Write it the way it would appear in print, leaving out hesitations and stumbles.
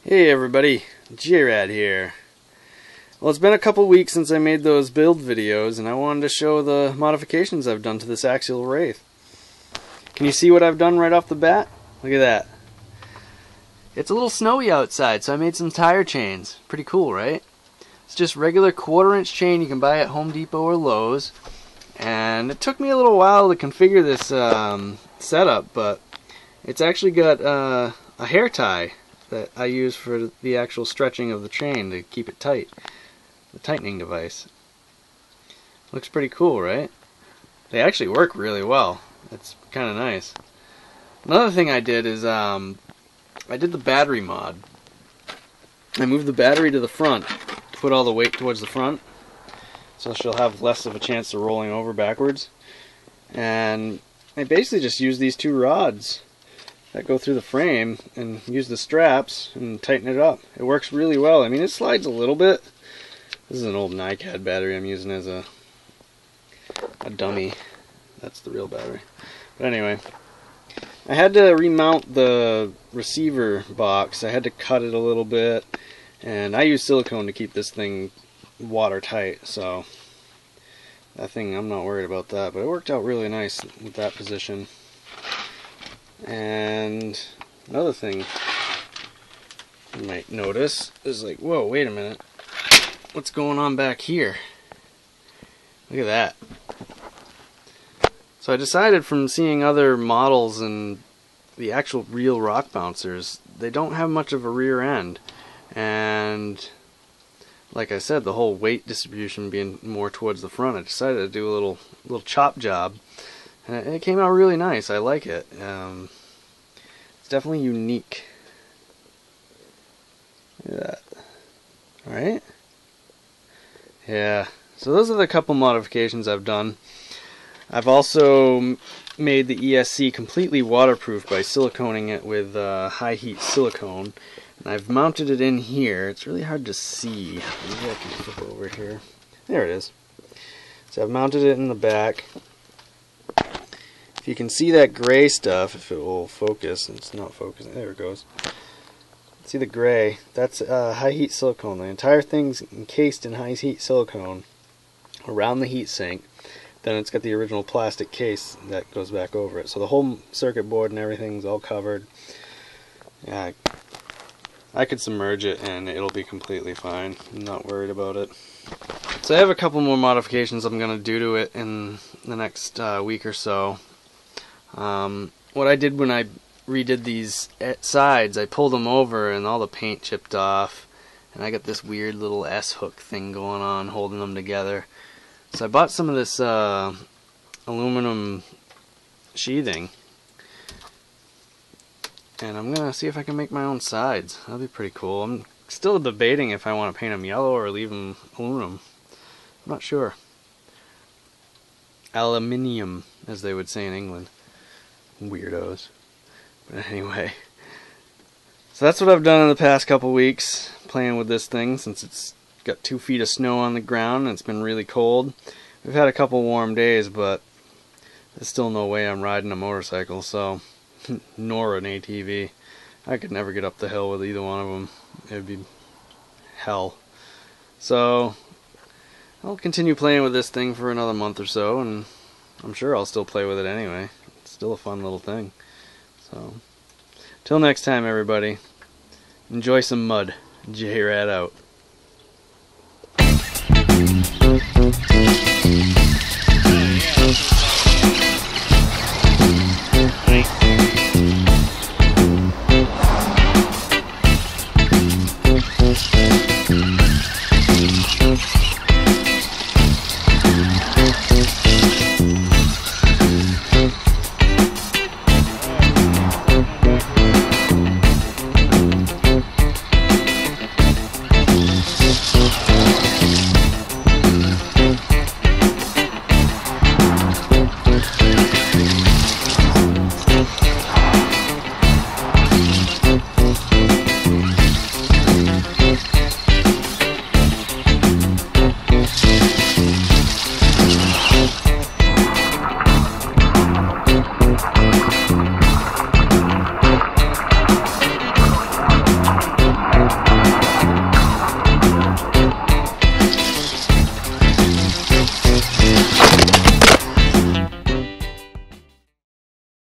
Hey everybody, Jrad here. Well, it's been a couple weeks since I made those build videos, and I wanted to show the modifications I've done to this Axial Wraith. Can you see what I've done right off the bat? Look at that. It's a little snowy outside, so I made some tire chains. Pretty cool, right? It's just regular 1/4-inch chain you can buy at Home Depot or Lowe's. And it took me a little while to configure this setup, but it's actually got a hair tie that I use for the actual stretching of the chain to keep it tight. The tightening device. Looks pretty cool, right? They actually work really well. It's kind of nice. Another thing I did is I did the battery mod. I moved the battery to the front, put all the weight towards the front, so she'll have less of a chance of rolling over backwards. And I basically just use these two rods that go through the frame and use the straps and tighten it up. It works really well. I mean, it slides a little bit. This is an old NiCad battery I'm using as a dummy. That's the real battery. But anyway, I had to remount the receiver box. I had to cut it a little bit, and I use silicone to keep this thing watertight, so that thing, I'm not worried about that, but it worked out really nice with that position. And another thing you might notice is like, whoa, wait a minute, what's going on back here? Look at that. So I decided from seeing other models and the actual real rock bouncers, they don't have much of a rear end, and like I said, the whole weight distribution being more towards the front, I decided to do a little chop job. And it came out really nice. I like it. It's definitely unique. Look at that. Alright? Yeah. So those are the couple modifications I've done. I've also made the ESC completely waterproof by siliconing it with high heat silicone. And I've mounted it in here. It's really hard to see. Maybe I can flip over here. There it is. So I've mounted it in the back. If you can see that gray stuff, if it will focus, it's not focusing, there it goes. See the gray, that's high heat silicone. The entire thing's encased in high heat silicone around the heat sink. Then it's got the original plastic case that goes back over it. So the whole circuit board and everything's all covered. Yeah, I could submerge it and it'll be completely fine. I'm not worried about it. So I have a couple more modifications I'm going to do to it in the next week or so. What I did when I redid these sides, I pulled them over and all the paint chipped off, and I got this weird little S-hook thing going on holding them together. So I bought some of this aluminum sheathing, and I'm gonna see if I can make my own sides. That'll be pretty cool. I'm still debating if I want to paint them yellow or leave them aluminum. I'm not sure. Aluminium, as they would say in England. Weirdos. But anyway, so that's what I've done in the past couple weeks, playing with this thing, since it's got 2 feet of snow on the ground and it's been really cold. We've had a couple warm days, but there's still no way I'm riding a motorcycle, so nor an ATV. I could never get up the hill with either one of them. It would be hell. So I'll continue playing with this thing for another month or so, and I'm sure I'll still play with it anyway. Still a fun little thing. So, till next time, everybody. Enjoy some mud. Jrad out.